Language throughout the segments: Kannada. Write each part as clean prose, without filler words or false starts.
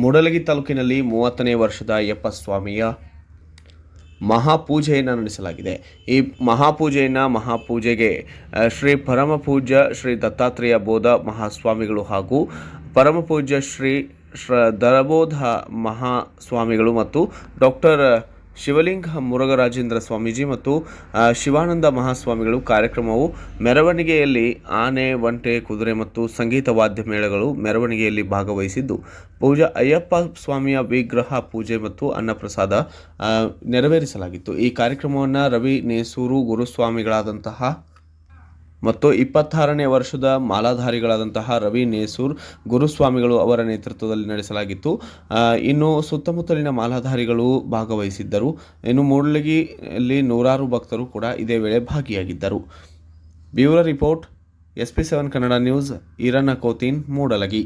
ಮೂಡಲಗಿ ತಾಲೂಕಿನಲ್ಲಿ 30ನೇ ವರ್ಷದ ಅಯ್ಯಪ್ಪ ಸ್ವಾಮಿಯ ಮಹಾಪೂಜೆಯನ್ನು ನಡೆಸಲಾಗಿದೆ. ಈ ಮಹಾಪೂಜೆಗೆ ಶ್ರೀ ಪರಮಪೂಜ್ಯ ಶ್ರೀ ದತ್ತಾತ್ರೇಯ ಬೋಧ ಮಹಾಸ್ವಾಮಿಗಳು ಹಾಗೂ ಪರಮಪೂಜ್ಯ ಶ್ರೀ ದರಬೋಧ ಮಹಾಸ್ವಾಮಿಗಳು ಮತ್ತು ಡಾಕ್ಟರ್ ಶಿವಲಿಂಗ ಮುರುಘರಾಜೇಂದ್ರ ಸ್ವಾಮೀಜಿ ಮತ್ತು ಶಿವಾನಂದ ಮಹಾಸ್ವಾಮಿಗಳು ಕಾರ್ಯಕ್ರಮವು ಮೆರವಣಿಗೆಯಲ್ಲಿ ಆನೆ, ಒಂಟೆ, ಕುದುರೆ ಮತ್ತು ಸಂಗೀತ ವಾದ್ಯ ಮೇಳಗಳು ಮೆರವಣಿಗೆಯಲ್ಲಿ ಭಾಗವಹಿಸಿದ್ದು, ಪೂಜಾ ಅಯ್ಯಪ್ಪ ಸ್ವಾಮಿಯ ವಿಗ್ರಹ ಪೂಜೆ ಮತ್ತು ಅನ್ನಪ್ರಸಾದ ನೆರವೇರಿಸಲಾಗಿತ್ತು. ಈ ಕಾರ್ಯಕ್ರಮವನ್ನು ರವಿ ನೇಸೂರು ಗುರುಸ್ವಾಮಿಗಳಾದಂತಹ ಮತ್ತು 26ನೇ ವರ್ಷದ ಮಾಲಾಧಾರಿಗಳಾದಂತಹ ರವಿ ನೇಸೂರ್ ಗುರುಸ್ವಾಮಿಗಳು ಅವರ ನೇತೃತ್ವದಲ್ಲಿ ನಡೆಸಲಾಗಿತ್ತು. ಇನ್ನು ಸುತ್ತಮುತ್ತಲಿನ ಮಾಲಾಧಾರಿಗಳು ಭಾಗವಹಿಸಿದ್ದರು. ಇನ್ನು ಮೂಡಲಗಿಯಲ್ಲಿ ನೂರಾರು ಭಕ್ತರು ಕೂಡ ಇದೇ ವೇಳೆ ಭಾಗಿಯಾಗಿದ್ದರು. Bureau report, SP7 Kannada news, Eranna Kotin, Mudalagi.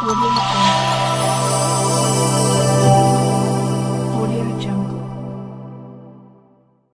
Audio